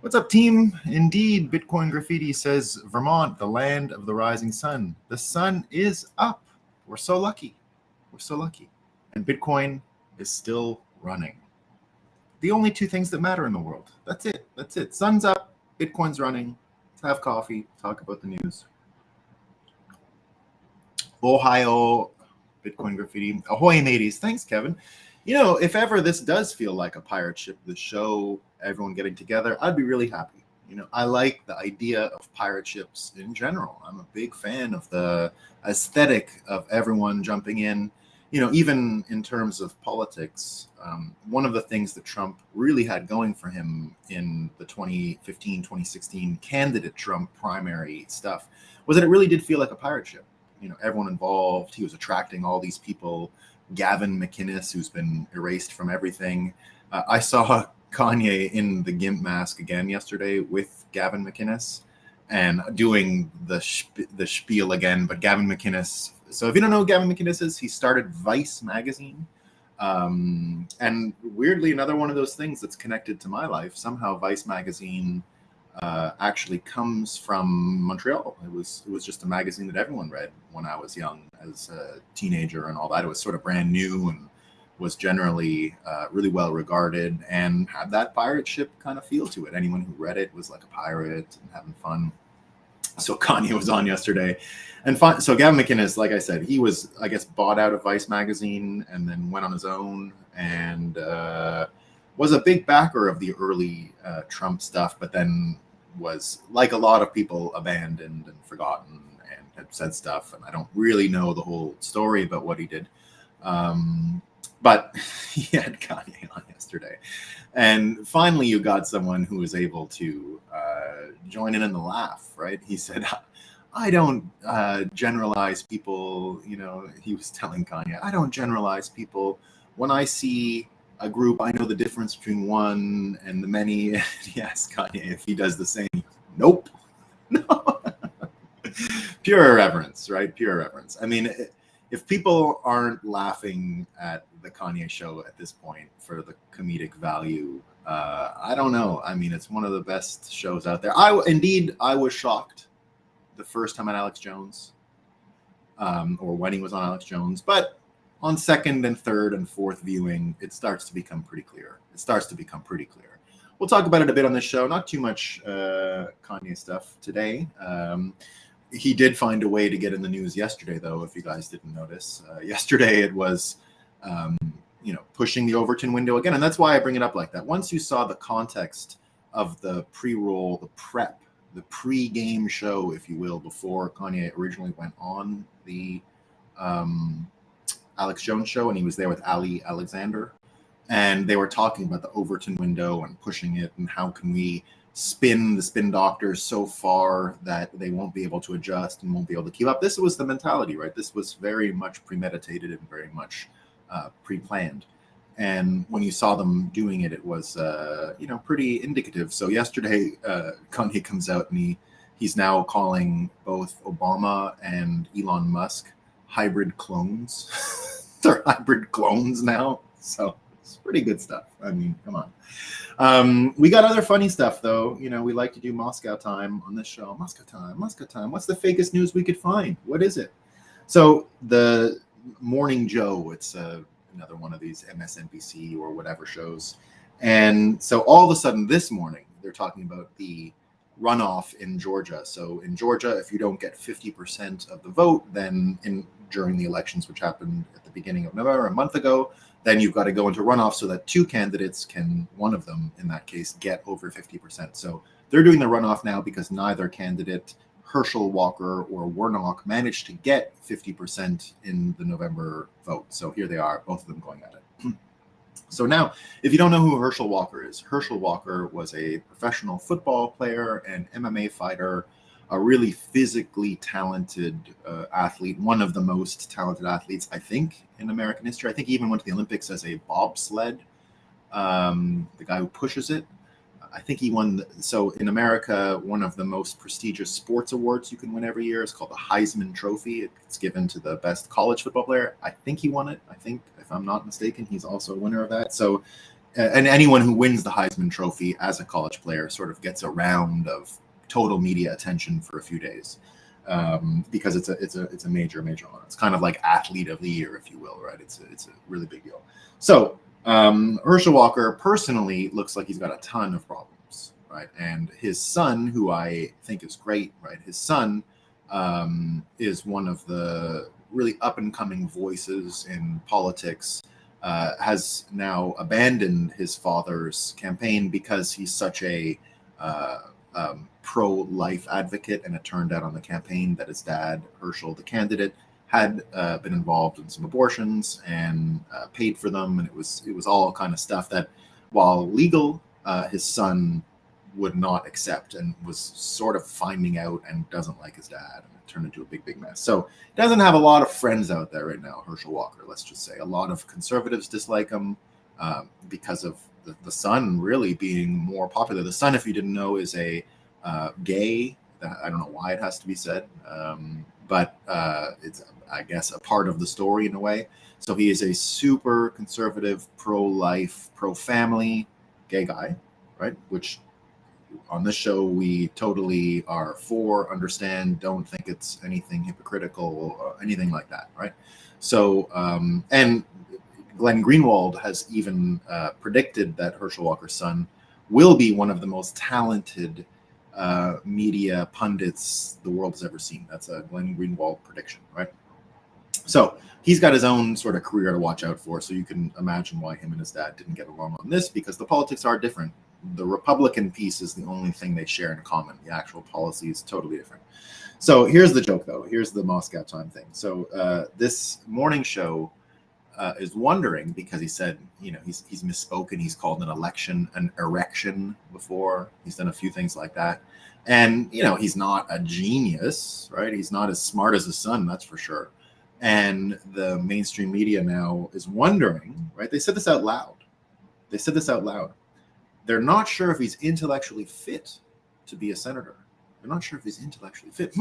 What's up, team? Indeed, Bitcoin Graffiti says Vermont, the land of the rising sun. The sun is up. We're so lucky. We're so lucky. And Bitcoin is still running. The only two things that matter in the world. That's it. That's it. Sun's up. Bitcoin's running. Let's have coffee. Talk about the news. Ohio, Bitcoin Graffiti. Ahoy, mateys. Thanks, Kevin. You know, if ever this does feel like a pirate ship, the show, everyone getting together, I'd be really happy. You know, I like the idea of pirate ships in general. I'm a big fan of the aesthetic of everyone jumping in. You know, even in terms of politics, one of the things that Trump really had going for him in the 2015, 2016 candidate Trump primary stuff was that it really did feel like a pirate ship. You know, everyone involved. He was attracting all these people. Gavin McInnes, who's been erased from everything. I saw Kanye in the GIMP mask again yesterday with Gavin McInnes and doing the spiel again. But Gavin McInnes, so if you don't know who Gavin McInnes is, he started Vice magazine. And weirdly, another one of those things that's connected to my life. Somehow Vice magazine actually comes from Montreal. It was just a magazine that everyone read when I was young, as a teenager and all that. It was sort of brand new and was generally really well regarded and had that pirate ship kind of feel to it. Anyone who read it was like a pirate and having fun. So Kanye was on yesterday, and so Gavin McInnes, like I said, he was, I guess, bought out of Vice magazine and then went on his own and was a big backer of the early Trump stuff, but then was, like a lot of people, abandoned and forgotten and had said stuff. And I don't really know the whole story about what he did. But he had Kanye on yesterday. And finally, you got someone who was able to join in the laugh, right? He said, I don't generalize people. You know, he was telling Kanye, I don't generalize people. When I see a group, I know the difference between one and the many. And he asked Kanye if he does the same. Nope. No. Pure irreverence, right? Pure irreverence. I mean, if people aren't laughing at the Kanye show at this point for the comedic value, I don't know. I mean, it's one of the best shows out there. I was shocked the first time at Alex Jones, or when he was on Alex Jones, but on second and third and fourth viewing, it starts to become pretty clear. We'll talk about it a bit on this show. Not too much Kanye stuff today. He did find a way to get in the news yesterday, though, if you guys didn't notice. Yesterday it was, pushing the Overton window again. And that's why I bring it up like that. Once you saw the context of the pre-roll, the prep, the pre-game show, if you will, before Kanye originally went on the Alex Jones show, and he was there with Ali Alexander. And they were talking about the Overton window and pushing it and how can we spin the spin doctors so far that they won't be able to adjust and won't be able to keep up. This was the mentality, right? This was very much premeditated and very much pre-planned. And when you saw them doing it, it was, pretty indicative. So yesterday, Kanye comes out and he's now calling both Obama and Elon Musk hybrid clones. They're hybrid clones now. So it's pretty good stuff. I mean, come on. We got other funny stuff, though. You know, we like to do Moscow time on this show. Moscow time. What's the fakest news we could find? What is it? So the Morning Joe, it's another one of these MSNBC or whatever shows. And so all of a sudden this morning, they're talking about the runoff in Georgia. So in Georgia, if you don't get 50% of the vote, then during the elections, which happened at the beginning of November, a month ago, then you've got to go into runoff so that two candidates can, one of them in that case, get over 50%. So they're doing the runoff now because neither candidate, Herschel Walker or Warnock, managed to get 50% in the November vote. So here they are, both of them going at it. So now, if you don't know who Herschel Walker is, Herschel Walker was a professional football player and MMA fighter, a really physically talented athlete, one of the most talented athletes, I think, in American history. I think he even went to the Olympics as a bobsled, the guy who pushes it. I think he won. So in America, one of the most prestigious sports awards you can win every year is called the Heisman Trophy. It's given to the best college football player. I think he won it. I think, if I'm not mistaken, he's also a winner of that. So and anyone who wins the Heisman Trophy as a college player sort of gets a round of total media attention for a few days, because it's a major honor. It's kind of like athlete of the year, if you will, right? It's a really big deal. So Herschel Walker personally looks like he's got a ton of problems, right? And his son, who I think is great, right? His son is one of the really up and coming voices in politics. Has now abandoned his father's campaign because he's such a pro-life advocate, and it turned out on the campaign that his dad, Herschel, the candidate, had been involved in some abortions and paid for them, and it was all kind of stuff that, while legal, his son would not accept, and was sort of finding out and doesn't like his dad, and it turned into a big mess. So he doesn't have a lot of friends out there right now, Herschel Walker, let's just say. A lot of conservatives dislike him because of the son really being more popular. The son, if you didn't know, is a gay. I don't know why it has to be said, but it's, I guess, a part of the story in a way. So he is a super conservative, pro-life, pro-family gay guy, right? Which on this show we totally are for, understand, don't think it's anything hypocritical or anything like that, right? So, and Glenn Greenwald has even predicted that Herschel Walker's son will be one of the most talented media pundits the world has ever seen. That's a Glenn Greenwald prediction, right? So he's got his own sort of career to watch out for. So you can imagine why him and his dad didn't get along on this, because the politics are different. The Republican piece is the only thing they share in common. The actual policy is totally different. So here's the joke, though. Here's the Moscow time thing. So this morning show is wondering, because he said, you know, he's misspoken. He's called an election an erection before. He's done a few things like that. And, you know, he's not a genius, right? He's not as smart as his son, that's for sure. And the mainstream media now is wondering, right? They said this out loud. They're not sure if he's intellectually fit to be a senator. They're not sure if he's intellectually fit.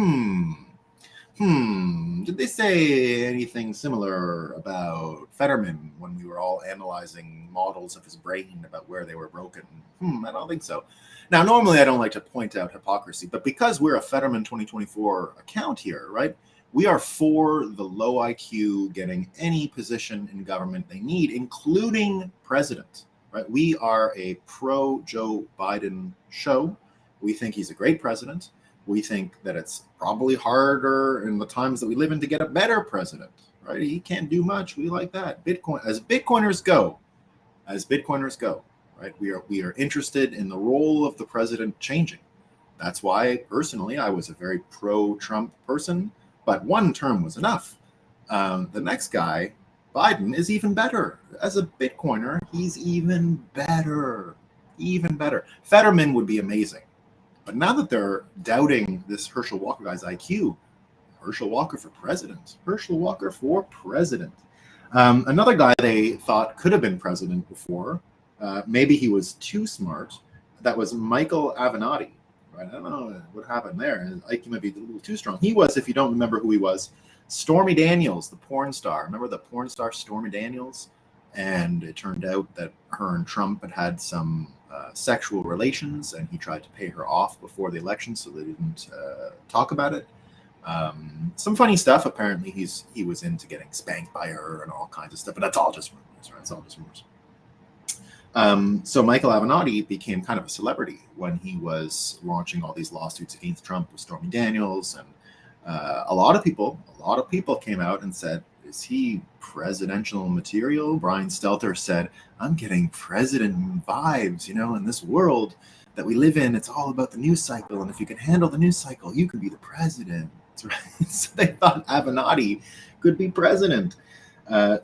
Did they say anything similar about Fetterman when we were all analyzing models of his brain about where they were broken? I don't think so. Now, normally I don't like to point out hypocrisy, but because we're a Fetterman 2024 account here, right? We are for the low IQ getting any position in government they need, including president. Right? We are a pro-Joe Biden show. We think he's a great president. We think that it's probably harder in the times that we live in to get a better president. Right? He can't do much. We like that. Bitcoin, as Bitcoiners go, right? We are interested in the role of the president changing. That's why, personally, I was a very pro-Trump person, but one term was enough. The next guy, Biden, is even better. As a Bitcoiner, he's even better. Fetterman would be amazing. But now that they're doubting this Herschel Walker guy's IQ, Herschel Walker for president. Another guy they thought could have been president before, maybe he was too smart, that was Michael Avenatti. Right? I don't know what happened there. His IQ might be a little too strong. He was, if you don't remember who he was, Stormy Daniels, the porn star. Remember the porn star Stormy Daniels? And it turned out that her and Trump had some sexual relations, and he tried to pay her off before the election so they didn't talk about it. Some funny stuff. Apparently he was into getting spanked by her and all kinds of stuff, but that's all just rumors, right? It's all just rumors. So Michael Avenatti became kind of a celebrity when he was launching all these lawsuits against Trump with Stormy Daniels, and a lot of people came out and said, is he presidential material? Brian Stelter said, I'm getting president vibes, you know, in this world that we live in, it's all about the news cycle, and if you can handle the news cycle, you can be the president. Right? So they thought Avenatti could be president.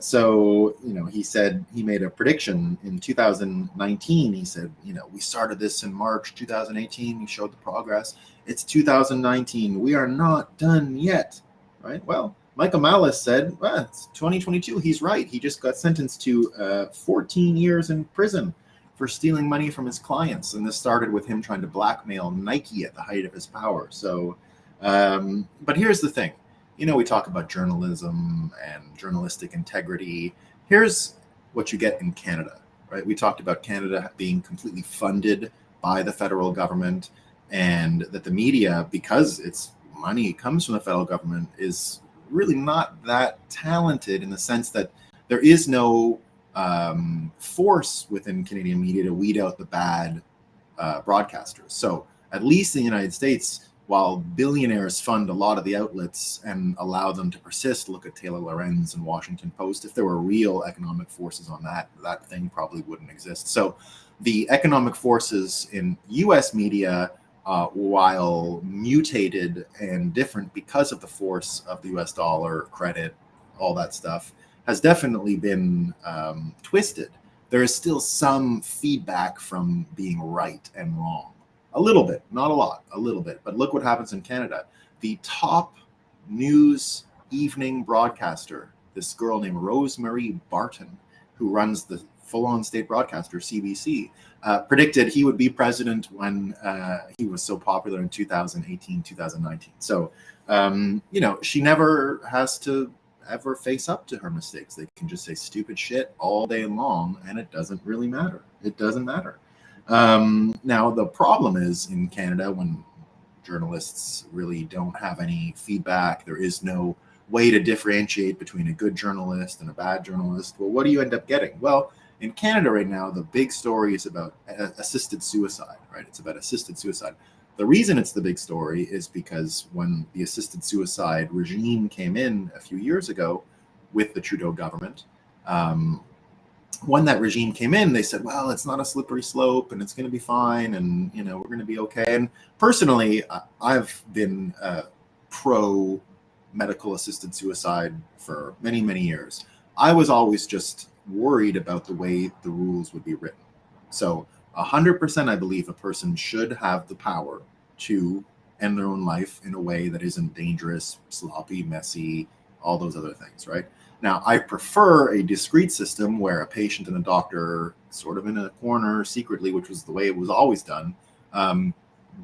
So, you know, he said, he made a prediction in 2019. He said, you know, we started this in March 2018. He showed the progress. It's 2019. We are not done yet, right? Well, Michael Malice said, well, it's 2022. He's right. He just got sentenced to 14 years in prison for stealing money from his clients. And this started with him trying to blackmail Nike at the height of his power. So, but here's the thing. You know, we talk about journalism and journalistic integrity. Here's what you get in Canada. right? We talked about Canada being completely funded by the federal government, and that the media, because its money comes from the federal government, is really not that talented in the sense that there is no force within Canadian media to weed out the bad broadcasters. So at least in the United States, while billionaires fund a lot of the outlets and allow them to persist, look at Taylor Lorenz and Washington Post, if there were real economic forces on that thing probably wouldn't exist. So the economic forces in US media, while mutated and different because of the force of the US dollar, credit, all that stuff, has definitely been twisted. There is still some feedback from being right and wrong. A little bit, not a lot, a little bit. But look what happens in Canada. The top news evening broadcaster, this girl named Rosemarie Barton, who runs the full-on state broadcaster, CBC, predicted he would be president when he was so popular in 2018, 2019. So, she never has to ever face up to her mistakes. They can just say stupid shit all day long, and it doesn't really matter. It doesn't matter. Now, the problem is in Canada, when journalists really don't have any feedback, there is no way to differentiate between a good journalist and a bad journalist. Well, what do you end up getting? Well, in Canada right now, the big story is about assisted suicide, right? It's about assisted suicide. The reason it's the big story is because when the assisted suicide regime came in a few years ago with the Trudeau government, when that regime came in, they said, well, it's not a slippery slope and it's going to be fine, and we're going to be okay. And personally, I've been pro medical assisted suicide for many, many years. I was always just worried about the way the rules would be written. So 100% I believe a person should have the power to end their own life in a way that isn't dangerous, sloppy, messy, all those other things, right? Now, I prefer a discrete system where a patient and a doctor, sort of in a corner secretly, which was the way it was always done,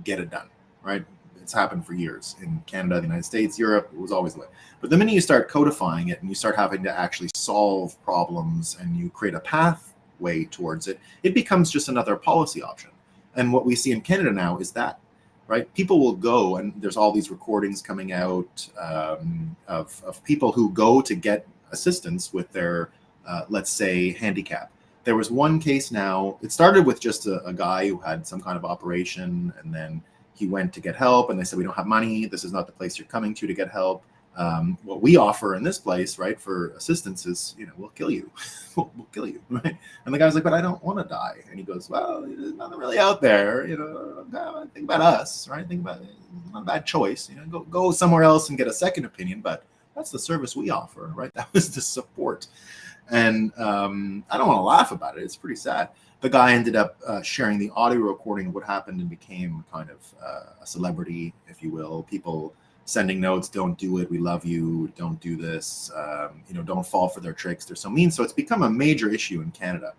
get it done, right? It's happened for years in Canada, the United States, Europe. It was always the way. But the minute you start codifying it and you start having to actually solve problems and you create a pathway towards it, it becomes just another policy option. And what we see in Canada now is that, right? People will go, and there's all these recordings coming out of people who go to get assistance with their, let's say, handicap. There was one case now, it started with just a guy who had some kind of operation, and then he went to get help, and they said, we don't have money. This is not the place you're coming to get help. What we offer in this place, right, for assistance is, we'll kill you. we'll kill you, right? And the guy's like, but I don't want to die. And he goes, well, there's nothing really out there. Think about us, right? Think about it. It's not a bad choice. Go somewhere else and get a second opinion. But that's the service we offer, right? That was the support. And I don't want to laugh about it. It's pretty sad. The guy ended up sharing the audio recording of what happened and became kind of a celebrity, if you will. People sending notes, don't do it, we love you, don't do this, don't fall for their tricks, they're so mean. So it's become a major issue in Canada.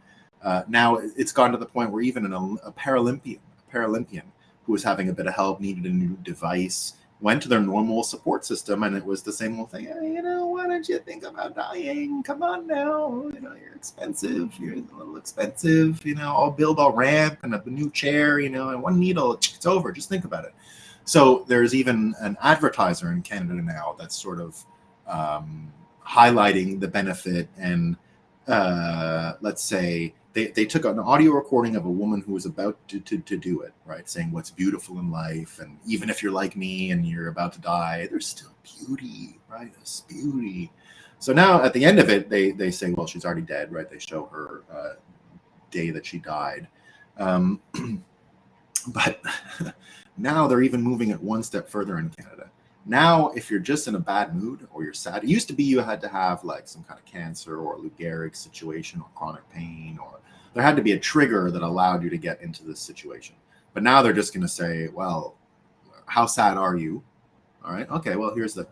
Now it's gotten to the point where even a Paralympian who was having a bit of help, needed a new device, went to their normal support system, and it was the same old thing. Hey, why don't you think about dying? Come on now, you're expensive, you're a little expensive, I'll build a ramp and a new chair, and one needle, it's over, just think about it. So there's even an advertiser in Canada now that's sort of highlighting the benefit, and let's say they took an audio recording of a woman who was about to do it, right? Saying what's beautiful in life, and even if you're like me and you're about to die, there's still beauty, right? There's beauty. So now at the end of it, they say, well, she's already dead, right? They show her day that she died. But now they're even moving it one step further in Canada. Now, if you're just in a bad mood or you're sad, it used to be you had to have like some kind of cancer or Lou Gehrig's situation or chronic pain, or there had to be a trigger that allowed you to get into this situation. But now they're just going to say, well, how sad are you? All right. Okay. Well, here's the,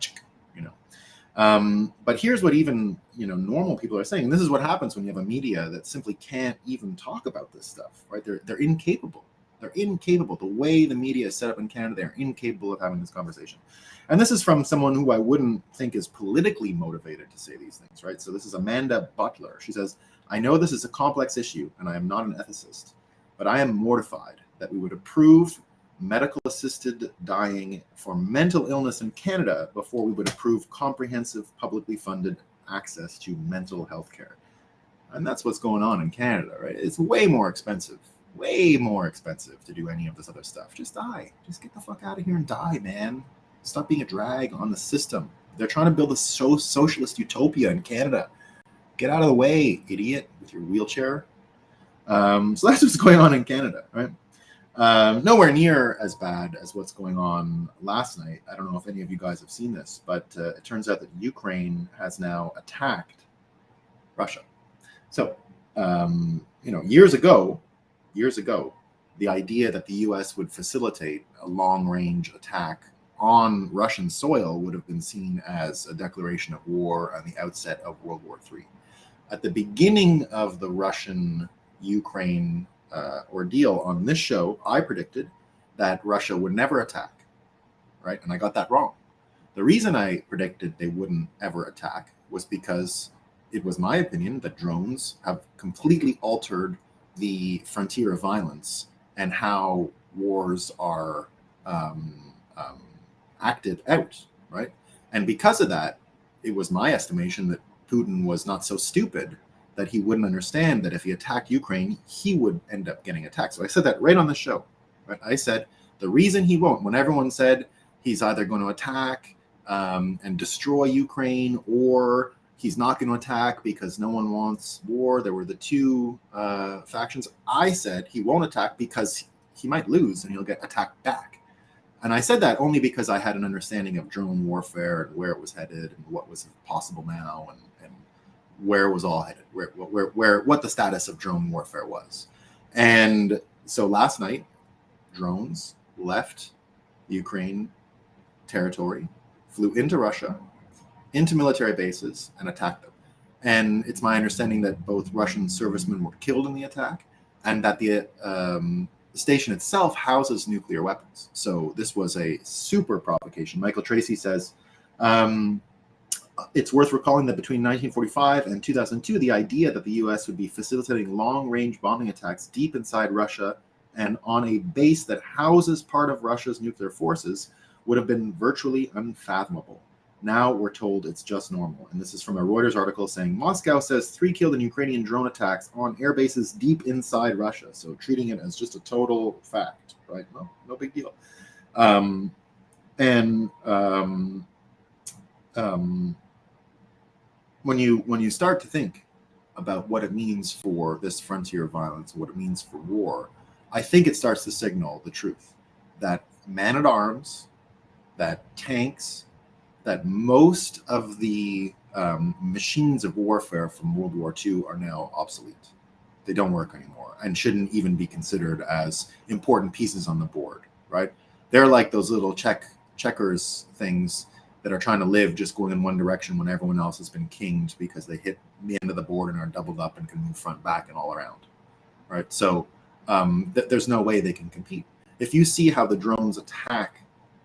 but here's what even, normal people are saying. And this is what happens when you have a media that simply can't even talk about this stuff, right? They're incapable. They're incapable. The way the media is set up in Canada, they're incapable of having this conversation. And this is from someone who I wouldn't think is politically motivated to say these things, right? So this is Amanda Butler. She says, I know this is a complex issue, and I am not an ethicist, but I am mortified that we would approve medical-assisted dying for mental illness in Canada before we would approve comprehensive, publicly funded access to mental health care. And that's what's going on in Canada, right? It's way more expensive to do any of this other stuff. Just die. Just get the fuck out of here and die, man. Stop being a drag on the system. They're trying to build a socialist utopia in Canada. Get out of the way, idiot, with your wheelchair. So that's what's going on in Canada, right? Nowhere near as bad as what's going on last night. I don't know if any of you guys have seen this, but it turns out that Ukraine has now attacked Russia. So, years ago, the idea that the U.S. would facilitate a long-range attack on Russian soil would have been seen as a declaration of war and the outset of World War III. At the beginning of the Russian-Ukraine ordeal on this show, I predicted that Russia would never attack, right? And I got that wrong. The reason I predicted they wouldn't ever attack was because it was my opinion that drones have completely altered the frontier of violence and how wars are acted out, right? And because of that, it was my estimation that Putin was not so stupid that he wouldn't understand that if he attacked Ukraine, he would end up getting attacked. So I said that right on the show. Right? I said the reason he won't, when everyone said he's either going to attack and destroy Ukraine, or he's not going to attack because no one wants war. There were the two factions. I said he won't attack because he might lose and he'll get attacked back. And I said that only because I had an understanding of drone warfare and where it was headed and what was possible now and where it was all headed, what the status of drone warfare was. And so last night, drones left Ukraine territory, flew into Russia, into military bases, and attacked them. And it's my understanding that both Russian servicemen were killed in the attack and that the station itself houses nuclear weapons. So this was a super provocation. Michael Tracy says, it's worth recalling that between 1945 and 2002, the idea that the U.S. would be facilitating long-range bombing attacks deep inside Russia and on a base that houses part of Russia's nuclear forces would have been virtually unfathomable. Now we're told it's just normal. And this is from a Reuters article saying, Moscow says 3 killed in Ukrainian drone attacks on air bases deep inside Russia. So treating it as just a total fact, right? No big deal. When you start to think about what it means for this frontier violence, what it means for war, I think it starts to signal the truth that man-at-arms, that tanks, that most of the machines of warfare from World War II are now obsolete. They don't work anymore and shouldn't even be considered as important pieces on the board, right? They're like those little checkers things that are trying to live just going in one direction when everyone else has been kinged because they hit the end of the board and are doubled up and can move front, back, and all around, right? So there's no way they can compete. If you see how the drones attack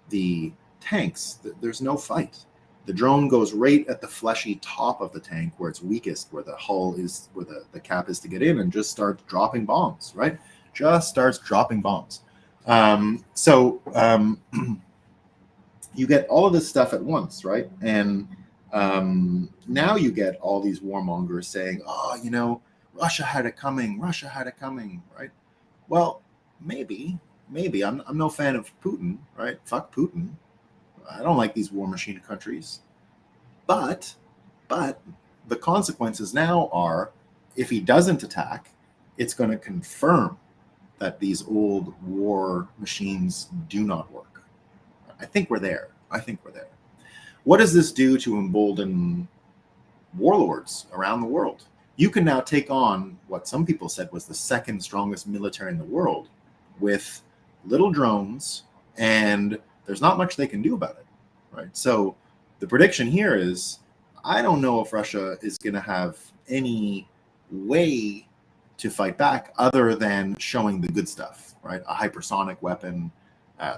the tanks, there's no fight. The drone goes right at the fleshy top of the tank where it's weakest, where the hull is, where the cap is to get in, and just starts dropping bombs, right? Just starts dropping bombs. You get all of this stuff at once, right? And now you get all these warmongers saying, oh, Russia had it coming, right? Well, maybe. I'm no fan of Putin, right? Fuck Putin. I don't like these war machine countries. But the consequences now are, if he doesn't attack, it's going to confirm that these old war machines do not work. I think we're there. What does this do to embolden warlords around the world? You can now take on what some people said was the second strongest military in the world with little drones, and there's not much they can do about it, right? So the prediction here is, I don't know if Russia is going to have any way to fight back other than showing the good stuff, right? A hypersonic weapon.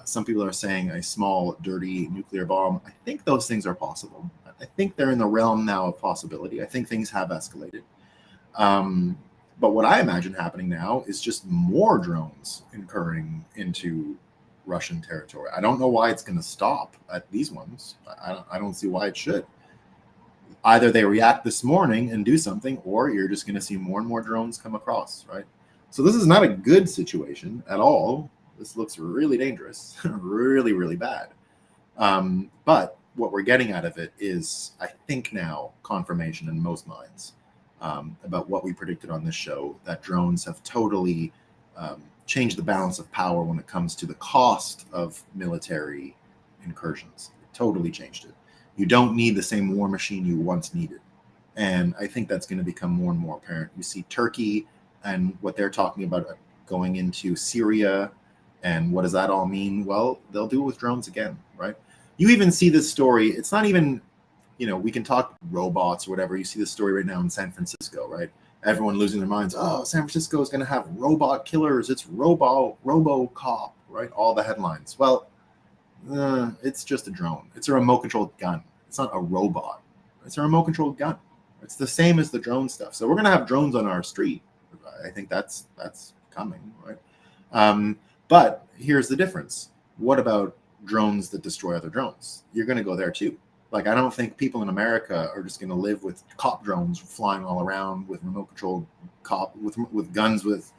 Some people are saying a small, dirty nuclear bomb. I think those things are possible. I think they're in the realm now of possibility. I think things have escalated. But what I imagine happening now is just more drones incurring into Russian territory. I don't know why it's going to stop at these ones. I don't see why it should. Either they react this morning and do something, or you're just going to see more and more drones come across, right? So this is not a good situation at all. This looks really dangerous, really, really bad. But what we're getting out of it is, I think now, confirmation in most minds about what we predicted on this show, that drones have totally changed the balance of power when it comes to the cost of military incursions. It totally changed it. You don't need the same war machine you once needed. And I think that's going to become more and more apparent. You see Turkey and what they're talking about going into Syria. And what does that all mean? Well, they'll do it with drones again, right? You even see this story. It's not even, we can talk robots or whatever. You see this story right now in San Francisco, right? Everyone losing their minds. Oh, San Francisco is going to have robot killers. It's RoboCop, right? All the headlines. Well, it's just a drone. It's a remote-controlled gun. It's not a robot. It's a remote-controlled gun. It's the same as the drone stuff. So we're going to have drones on our street. I think that's coming, right? But here's the difference. What about drones that destroy other drones? You're going to go there too. Like, I don't think people in America are just going to live with cop drones flying all around with remote-controlled with guns, with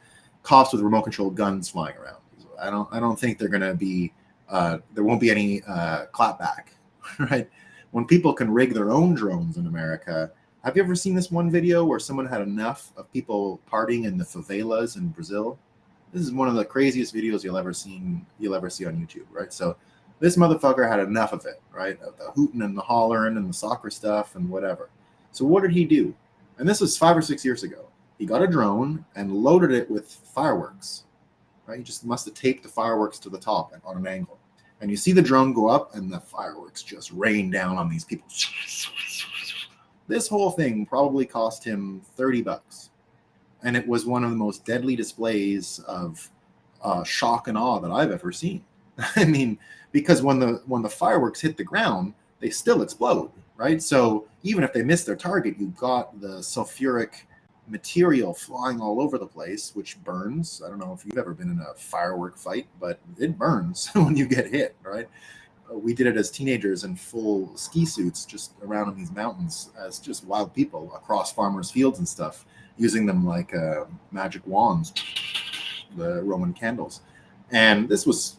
cops with remote-controlled guns flying around. I don't think they're going to be. There won't be any clapback, right? When people can rig their own drones in America. Have you ever seen this one video where someone had enough of people partying in the favelas in Brazil? This is one of the craziest videos you'll ever see on YouTube, right? So this motherfucker had enough of it, right? Of the hooting and the hollering and the soccer stuff and whatever. So what did he do? And this was 5 or 6 years ago. He got a drone and loaded it with fireworks, right? He just must have taped the fireworks to the top on an angle. And you see the drone go up and the fireworks just rain down on these people. This whole thing probably cost him $30. And it was one of the most deadly displays of shock and awe that I've ever seen. I mean, because when the fireworks hit the ground, they still explode, right? So even if they miss their target, you've got the sulfuric material flying all over the place, which burns. I don't know if you've ever been in a firework fight, but it burns when you get hit, right? We did it as teenagers in full ski suits, just around in these mountains as just wild people across farmers' fields and stuff, using them like magic wands, the Roman candles. And this was,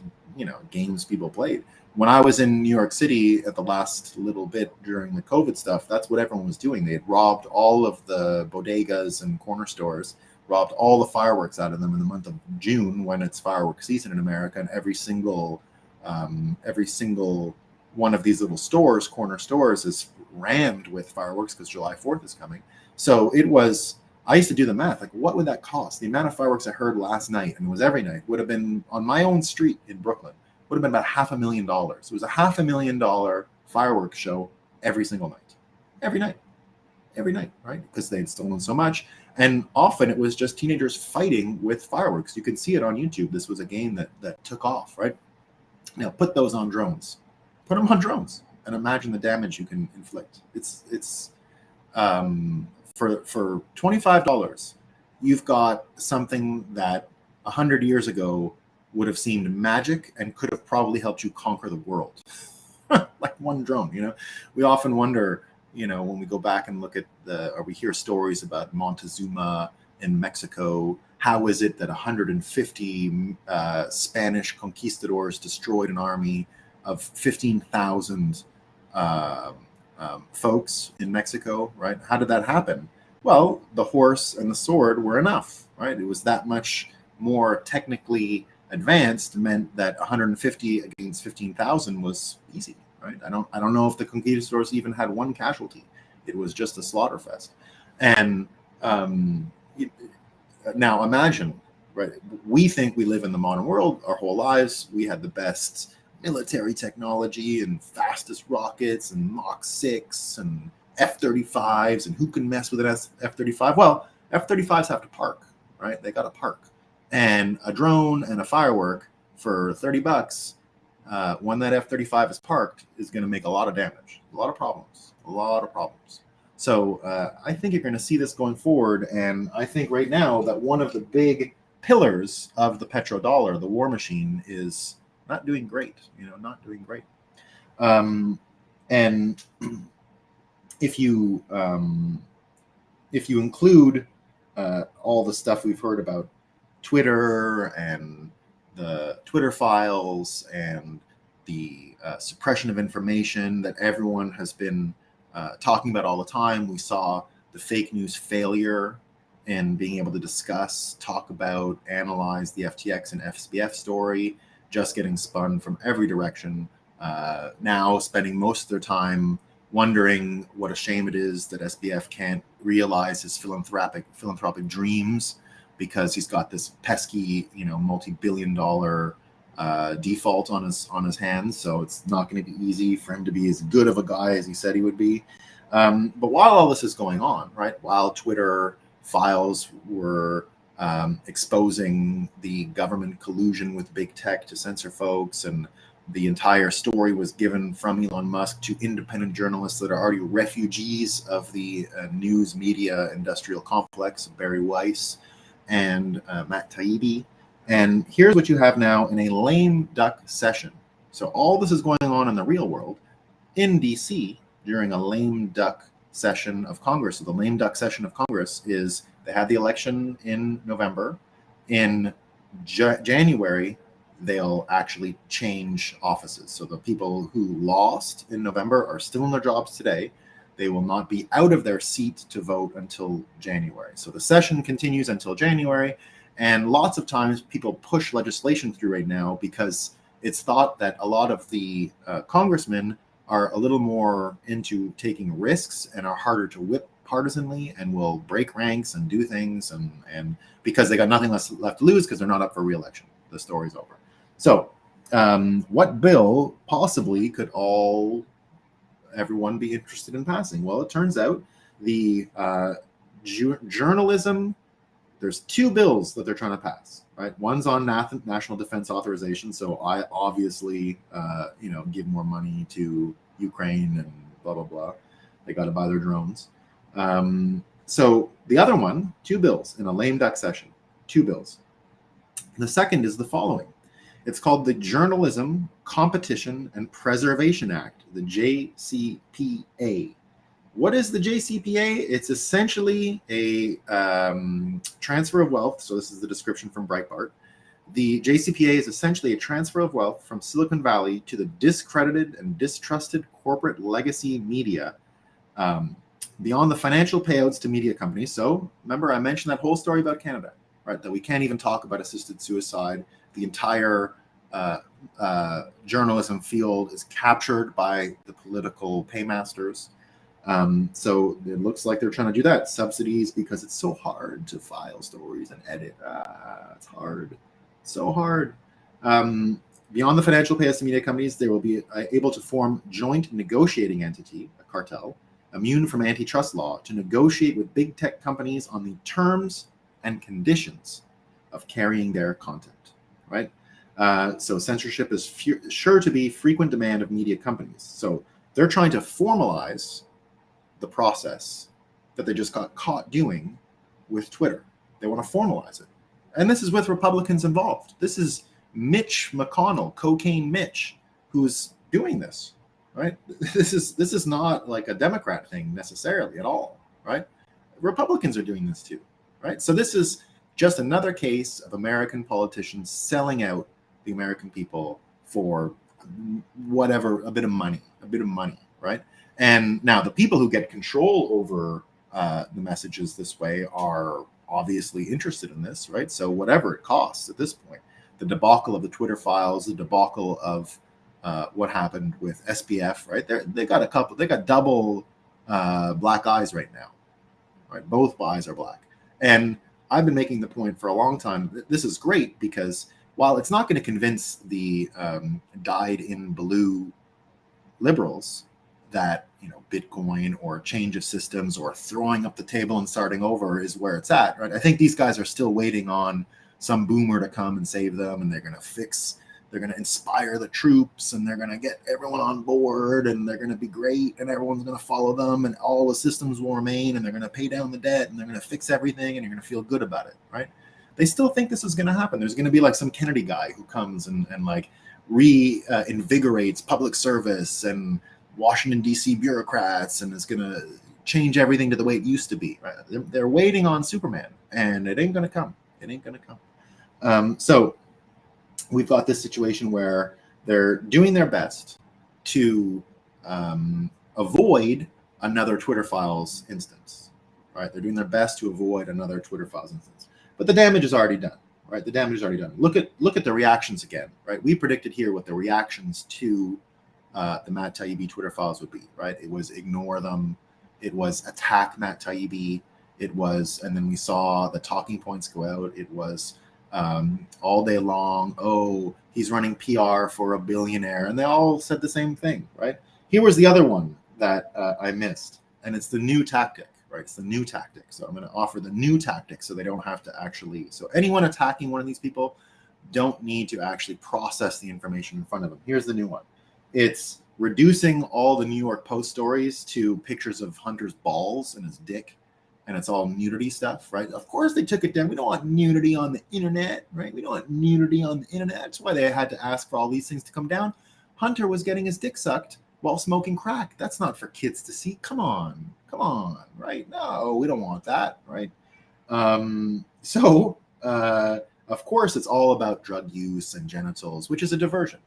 games people played. When I was in New York City at the last little bit during the COVID stuff, that's what everyone was doing. They had robbed all of the bodegas and corner stores, robbed all the fireworks out of them in the month of June when it's fireworks season in America, and every single one of these little stores, corner stores, is rammed with fireworks because July 4th is coming. So I used to do the math. Like, what would that cost? The amount of fireworks I heard last night, and it was every night, would have been on my own street in Brooklyn, would have been about $500,000. It was a $500,000 fireworks show every single night. Every night, right? Because they'd stolen so much. And often it was just teenagers fighting with fireworks. You can see it on YouTube. This was a game that took off, right? Now put those on drones. Put them on drones and imagine the damage you can inflict. It's for $25, you've got something that 100 years ago would have seemed magic and could have probably helped you conquer the world. Like one drone, We often wonder, when we go back and look at or we hear stories about Montezuma in Mexico, how is it that 150 Spanish conquistadors destroyed an army of 15,000 folks in Mexico, right? How did that happen? Well, the horse and the sword were enough, right? It was that much more technically advanced, meant that 150 against 15,000 was easy, right? I don't know if the conquistadors even had one casualty. It was just a slaughter fest. And now imagine, right? We think we live in the modern world our whole lives. We had the best military technology and fastest rockets and Mach 6 and F-35s, and who can mess with an F-35? Well, F-35s have to park, right? They got to park. And a drone and a firework for $30, when that F-35 is parked, is going to make a lot of damage, a lot of problems. So I think you're going to see this going forward. And I think right now that one of the big pillars of the petrodollar, the war machine, is not doing great, not doing great. And if you include all the stuff we've heard about Twitter and the Twitter files and the suppression of information that everyone has been talking about all the time, we saw the fake news failure in being able to discuss, talk about, analyze the FTX and SBF story, just getting spun from every direction. Now spending most of their time wondering what a shame it is that SBF can't realize his philanthropic dreams because he's got this pesky, multi-billion-dollar default on his hands. So it's not going to be easy for him to be as good of a guy as he said he would be. But while all this is going on, right, while Twitter files were exposing the government collusion with big tech to censor folks, and the entire story was given from Elon Musk to independent journalists that are already refugees of the news media industrial complex, Barry Weiss and Matt Taibbi. And here's what you have now in a lame duck session. So all this is going on in the real world in DC during a lame duck session of Congress. So the lame duck session of Congress is they had the election in November. In January, they'll actually change offices. So the people who lost in November are still in their jobs today. They will not be out of their seat to vote until January. So the session continues until January. And lots of times people push legislation through right now because it's thought that a lot of the congressmen are a little more into taking risks and are harder to whip partisanly and will break ranks and do things. And because they got nothing left to lose because they're not up for re-election. The story's over. So what bill possibly could everyone be interested in passing? Well, it turns out the journalism, there's two bills that they're trying to pass, right? One's on national defense authorization. So I obviously, give more money to Ukraine and blah, blah, blah. They got to buy their drones. So the other one, two bills in a lame duck session, two bills. The second is the following. It's called the Journalism Competition and Preservation Act, the JCPA. What is the JCPA? It's essentially a transfer of wealth. So this is the description from Breitbart. The JCPA is essentially a transfer of wealth from Silicon Valley to the discredited and distrusted corporate legacy media beyond the financial payouts to media companies. So remember, I mentioned that whole story about Canada, right? That we can't even talk about assisted suicide. The entire journalism field is captured by the political paymasters. So it looks like they're trying to do that. Subsidies, because it's so hard to file stories and edit. It's hard. So hard. Beyond the financial payouts to media companies, they will be able to form joint negotiating entity, a cartel, immune from antitrust law, to negotiate with big tech companies on the terms and conditions of carrying their content, right? So censorship is sure to be frequent demand of media companies. So they're trying to formalize the process that they just got caught doing with Twitter. They want to formalize it. And this is with Republicans involved. This is Mitch McConnell, Cocaine Mitch, who's doing this, right? This is not like a Democrat thing necessarily at all, right? Republicans are doing this too, right? So this is just another case of American politicians selling out the American people for whatever, a bit of money, right? And now the people who get control over the messages this way are obviously interested in this, right? So whatever it costs at this point, the debacle of the Twitter files, the debacle of what happened with SBF, right? They got double black eyes right now, right? Both eyes are black. And I've been making the point for a long time that this is great because while it's not going to convince the dyed-in-blue liberals that Bitcoin or change of systems or throwing up the table and starting over is where it's at, right? I think these guys are still waiting on some boomer to come and save them, and they're going to fix they're going to inspire the troops, and they're going to get everyone on board, and they're going to be great, and everyone's going to follow them, and all the systems will remain, and they're going to pay down the debt, and they're going to fix everything, and you're going to feel good about it, right? They still think this is going to happen. There's going to be like some Kennedy guy who comes and like reinvigorates public service and Washington, D.C. bureaucrats, and is going to change everything to the way it used to be, right? They're waiting on Superman, and it ain't going to come. It ain't going to come. So we've got this situation where they're doing their best to avoid another Twitter Files instance, right? They're doing their best to avoid another Twitter Files instance. But the damage is already done, right? The damage is already done. Look at the reactions again, right? We predicted here what the reactions to the Matt Taibbi Twitter Files would be, right? It was ignore them. It was attack Matt Taibbi. It was, and then we saw the talking points go out. It was all day long, oh, he's running PR for a billionaire. And they all said the same thing, right? Here was the other one that I missed, and it's the new tactic. Right, it's the new tactic. So I'm going to offer the new tactic so they don't have to actually. So anyone attacking one of these people don't need to actually process the information in front of them. Here's the new one. It's reducing all the New York Post stories to pictures of Hunter's balls and his dick, and it's all nudity stuff, right? Of course they took it down. We don't want nudity on the internet, right? We don't want nudity on the internet. That's why they had to ask for all these things to come down. Hunter was getting his dick sucked while smoking crack. That's not for kids to see. Come on, right? No, we don't want that, right? So, of course, it's all about drug use and genitals, which is a diversion.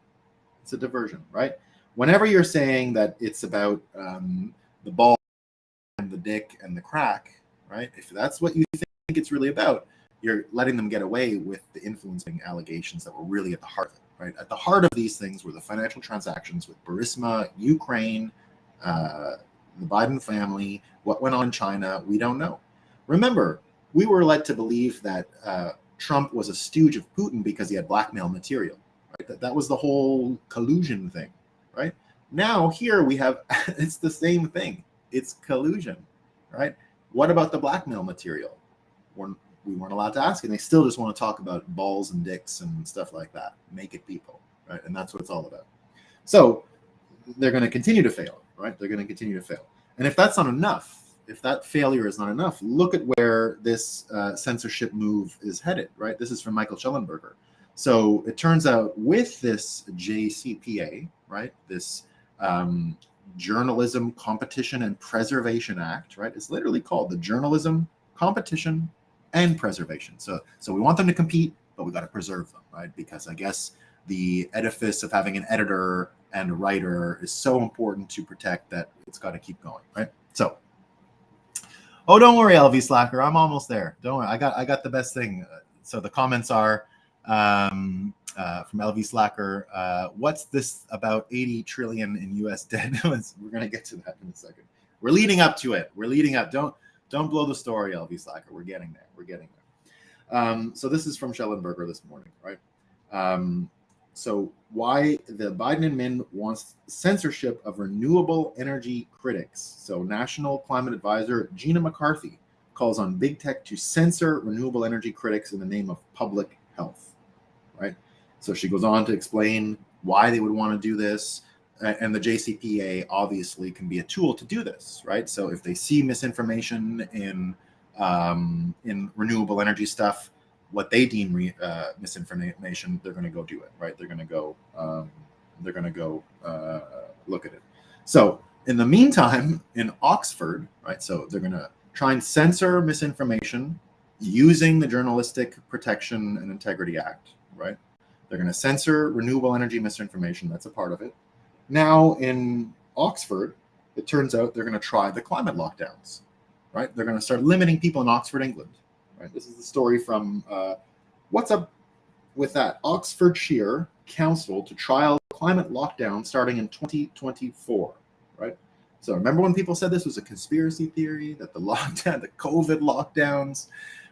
It's a diversion, right? Whenever you're saying that it's about the ball and the dick and the crack, right? If that's what you think it's really about, you're letting them get away with the influencing allegations that were really at the heart of it. Right? At the heart of these things were the financial transactions with Burisma, Ukraine, the Biden family, what went on in China, we don't know. Remember, we were led to believe that Trump was a stooge of Putin because he had blackmail material. Right? That was the whole collusion thing. Right? Now here we have, it's the same thing. It's collusion. Right? What about the blackmail material? We weren't allowed to ask, and they still just want to talk about balls and dicks and stuff like that, naked people, right? And that's what it's all about. So they're going to continue to fail, right? They're going to continue to fail. And if that's not enough, if that failure is not enough, look at where this censorship move is headed, right? This is from Michael Schellenberger. So it turns out with this JCPA, right, this Journalism Competition and Preservation Act, right? It's literally called the Journalism Competition and Preservation. So we want them to compete, but we got to preserve them, right? Because I guess the edifice of having an editor and a writer is so important to protect that it's got to keep going, right? So, oh, don't worry, LV Slacker, I'm almost there. Don't worry, I got the best thing. So the comments are from LV Slacker. What's this about 80 trillion in U.S. debt? We're gonna get to that in a second. We're leading up to it. We're leading up. Don't blow the story, LV Slacker. We're getting there. We're getting there. So this is from Schellenberger this morning, right? So why the Biden admin wants censorship of renewable energy critics. So National Climate Advisor Gina McCarthy calls on big tech to censor renewable energy critics in the name of public health, right? So she goes on to explain why they would want to do this. And the JCPA obviously can be a tool to do this, right? So if they see misinformation in renewable energy stuff, what they deem misinformation, they're going to go do it, right? They're going to go look at it. So in the meantime, in Oxford, right? So they're going to try and censor misinformation using the Journalistic Protection and Integrity Act, right? They're going to censor renewable energy misinformation. That's a part of it. Now in Oxford, it turns out they're going to try the climate lockdowns, right? They're going to start limiting people in Oxford, England, right? This is the story from what's up with that? Oxfordshire Council to trial climate lockdown starting in 2024, right? So remember when people said this was a conspiracy theory, that the lockdown, the COVID lockdowns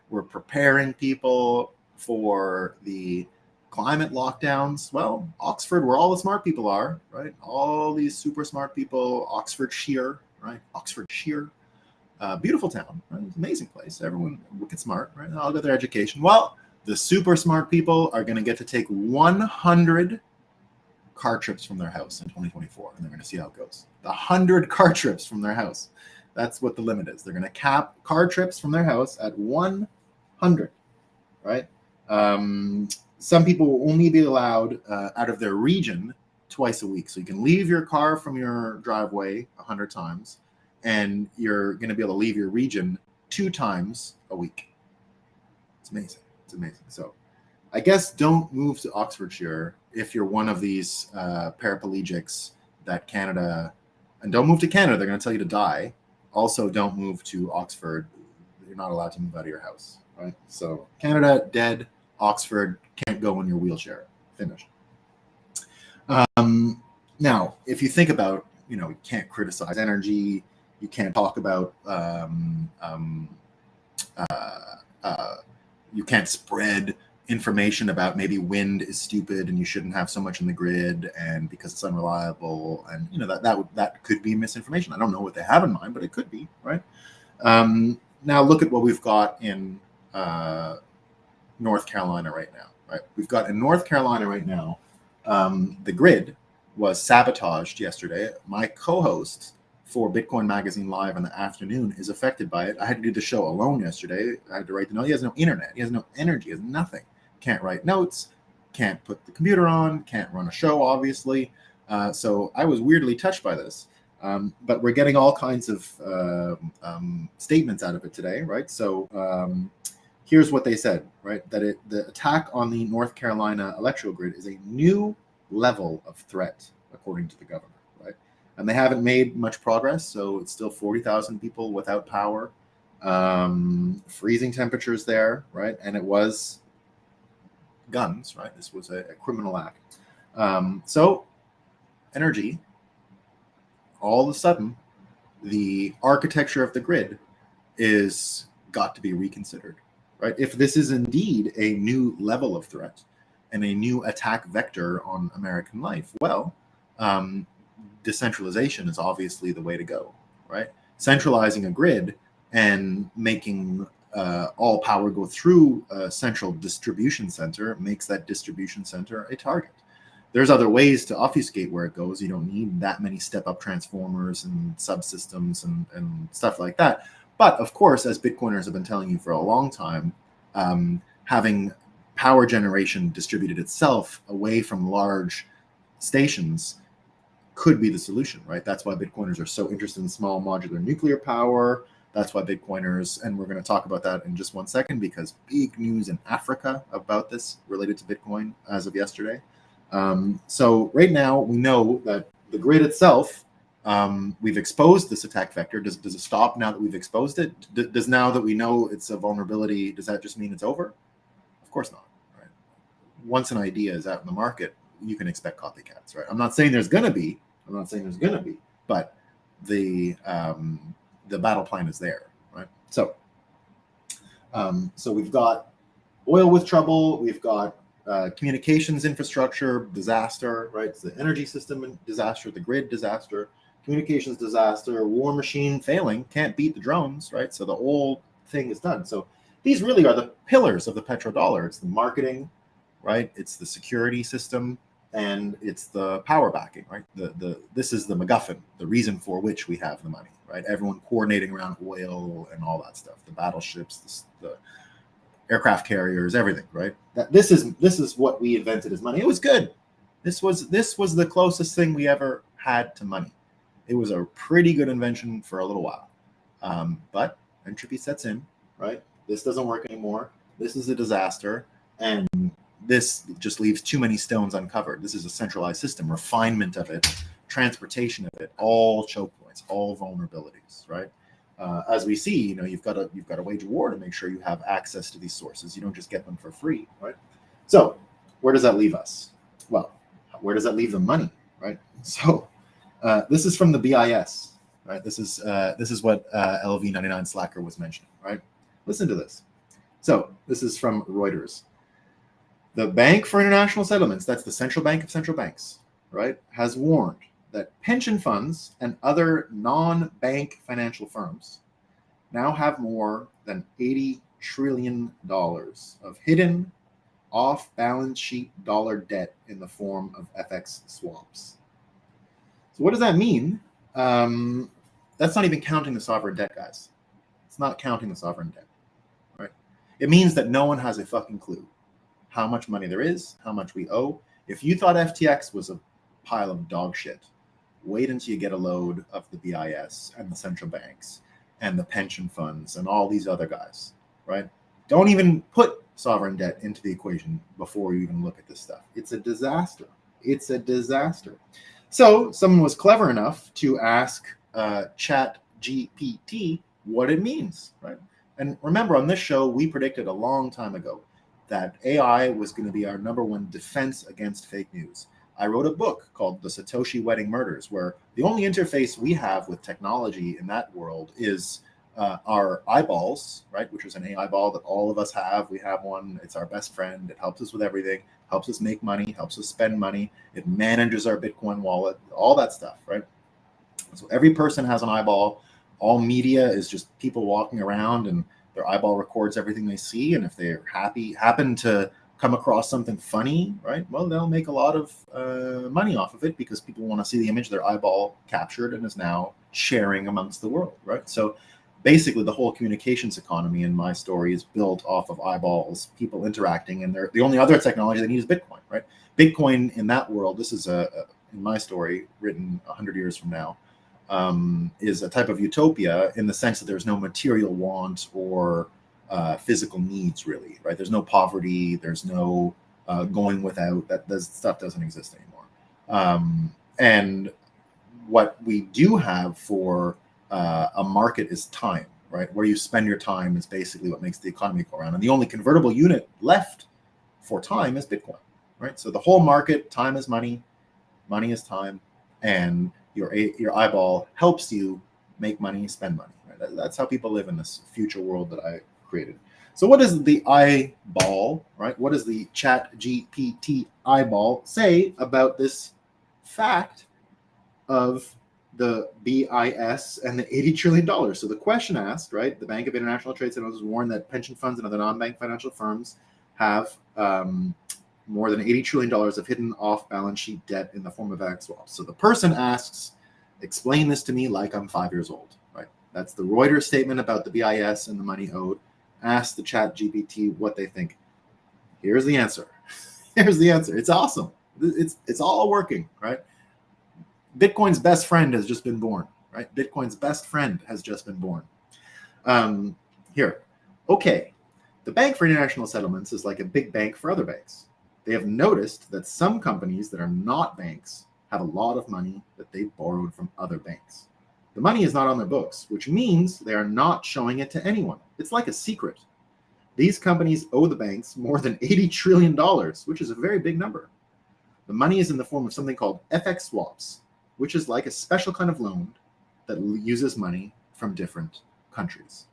were preparing people for the climate lockdowns? Well, Oxford, where all the smart people are, right? All these super smart people, Oxfordshire, right? Oxfordshire, beautiful town, right? Amazing place. Everyone wicked smart, right? All got their education. Well, The super smart people are going to get to take 100 car trips from their house in 2024, and they're going to see how it goes. 100 car trips from their house. That's what the limit is. They're going to cap car trips from their house at 100, right? Some people will only be allowed out of their region twice a week. So you can leave your car from your driveway 100 times, and you're going to be able to leave your region 2 times a week. It's amazing. It's amazing. So I guess don't move to Oxfordshire if you're one of these paraplegics that Canada, and don't move to Canada. They're going to tell you to die. Also, don't move to Oxford. You're not allowed to move out of your house, right? So Canada, dead. Oxford, can't go in your wheelchair. Finished. Now, if you think about, you can't criticize energy. You can't talk about, you can't spread information about maybe wind is stupid and you shouldn't have so much in the grid and because it's unreliable, and that could be misinformation. I don't know what they have in mind, but it could be, right? Now look at what we've got in North Carolina right now, right? We've got in North Carolina right now, the grid was sabotaged yesterday. My co-host for Bitcoin Magazine Live in the afternoon is affected by it. I had to do the show alone yesterday. I had to write the note. He has no internet. He has no energy. He has nothing. Can't write notes. Can't put the computer on. Can't run a show, obviously. So I was weirdly touched by this. But we're getting all kinds of statements out of it today, right? So here's what they said, right? That the attack on the North Carolina electrical grid is a new level of threat, according to the governor. And they haven't made much progress, so it's still 40,000 people without power, freezing temperatures there, right? And it was guns, right? This was a criminal act. So energy, all of a sudden, the architecture of the grid is got to be reconsidered, right? If this is indeed a new level of threat and a new attack vector on American life, well, decentralization is obviously the way to go, right? Centralizing a grid and making all power go through a central distribution center makes that distribution center a target. There's other ways to obfuscate where it goes. You don't need that many step-up transformers and subsystems and stuff like that. But of course, as Bitcoiners have been telling you for a long time, having power generation distributed itself away from large stations could be the solution, right? That's why Bitcoiners are so interested in small modular nuclear power. That's why Bitcoiners, and we're going to talk about that in just one second, because big news in Africa about this related to Bitcoin as of yesterday. So right now we know that the grid itself, we've exposed this attack vector. Does it stop now that we've exposed it? Does now that we know it's a vulnerability, does that just mean it's over? Of course not, right? Once an idea is out in the market, you can expect copycats, right? I'm not saying there's going to be, but the battle plan is there, right? So we've got oil with trouble, we've got communications infrastructure disaster, right? It's the energy system disaster, the grid disaster, communications disaster, war machine failing, can't beat the drones, right? So the whole thing is done. So these really are the pillars of the petrodollar. It's the marketing, right? It's the security system, and it's the power backing, right? This is the MacGuffin, the reason for which we have the money, right? Everyone coordinating around oil and all that stuff, the battleships, the aircraft carriers, everything, right? This is what we invented as money. It was good. This was the closest thing we ever had to money. It was a pretty good invention for a little while, but entropy sets in, right? This doesn't work anymore. This is a disaster, and this just leaves too many stones uncovered. This is a centralized system, refinement of it, transportation of it, all choke points, all vulnerabilities, right? As we see, you've got to wage a war to make sure you have access to these sources. You don't just get them for free, right? So where does that leave us? Well, where does that leave the money, right? So this is from the BIS, right? This is what LV99 Slacker was mentioning, right? Listen to this. So this is from Reuters. The Bank for International Settlements, that's the central bank of central banks, right, has warned that pension funds and other non-bank financial firms now have more than $80 trillion of hidden off-balance sheet dollar debt in the form of FX swaps. So what does that mean? That's not even counting the sovereign debt, guys. It's not counting the sovereign debt, right? It means that no one has a fucking clue how much money there is, how much we owe. If you thought FTX was a pile of dog shit, wait until you get a load of the BIS and the central banks and the pension funds and all these other guys, right? Don't even put sovereign debt into the equation before you even look at this stuff. It's a disaster. It's a disaster. So someone was clever enough to ask ChatGPT what it means, right? And remember, on this show, we predicted a long time ago that AI was going to be our number one defense against fake news. I wrote a book called The Satoshi Wedding Murders, where the only interface we have with technology in that world is our eyeballs, right? Which is an AI ball that all of us have. We have one. It's our best friend. It helps us with everything, helps us make money, helps us spend money. It manages our Bitcoin wallet, all that stuff, right? So every person has an eyeball. All media is just people walking around and their eyeball records everything they see. And if they're happen to come across something funny, right? Well, they'll make a lot of money off of it because people want to see the image their eyeball captured and is now sharing amongst the world, right? So basically the whole communications economy in my story is built off of eyeballs, people interacting, and the only other technology they need is Bitcoin, right? Bitcoin in that world, this is in my story written 100 years from now, is a type of utopia in the sense that there's no material want or physical needs, really, right? There's no poverty, there's no going without. That stuff doesn't exist anymore. And what we do have for a market is time, right? Where you spend your time is basically what makes the economy go around. And the only convertible unit left for time is Bitcoin, right? So the whole market, time is money, money is time, and your eyeball helps you make money, spend money. Right? That's how people live in this future world that I created. So what does the eyeball, right? What does the ChatGPT eyeball say about this fact of the BIS and the $80 trillion? So the question asked, right? The Bank of International Trade Centers warned that pension funds and other non-bank financial firms have more than $80 trillion of hidden off-balance sheet debt in the form of FX swaps. So the person asks, explain this to me like I'm 5 years old, right? That's the Reuters statement about the BIS and the money owed. Ask the ChatGPT what they think. Here's the answer. Here's the answer. It's awesome. It's all working, right? Bitcoin's best friend has just been born, right? Bitcoin's best friend has just been born. Here. Okay. The Bank for International Settlements is like a big bank for other banks. They have noticed that some companies that are not banks have a lot of money that they borrowed from other banks. The money is not on their books, which means they are not showing it to anyone. It's like a secret. These companies owe the banks more than $80 trillion, which is a very big number. The money is in the form of something called FX swaps, which is like a special kind of loan that uses money from different countries.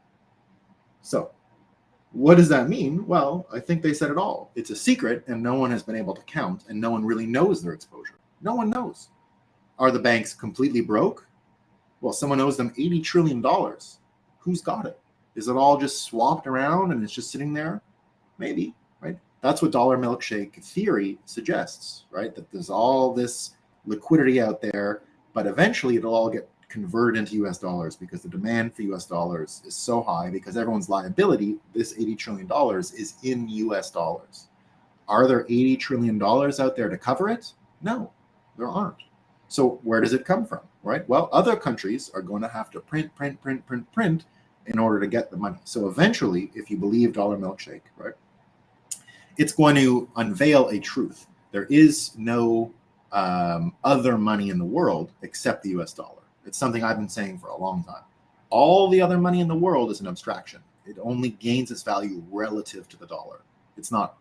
So, what does that mean? Well, I think they said it all. It's a secret, and no one has been able to count, and no one really knows their exposure. No one knows. Are the banks completely broke? Well, someone owes them $80 trillion. Who's got it? Is it all just swapped around and it's just sitting there? Maybe, right? That's what dollar milkshake theory suggests, right? That there's all this liquidity out there, but eventually it'll all get converted into US dollars because the demand for US dollars is so high because everyone's liability, this $80 trillion, is in US dollars. Are there $80 trillion out there to cover it? No, there aren't. So where does it come from, right? Well, other countries are going to have to print in order to get the money. So eventually, if you believe dollar milkshake, right, it's going to unveil a truth. There is no other money in the world except the US dollar. It's something I've been saying for a long time. All the other money in the world is an abstraction. It only gains its value relative to the dollar. It's not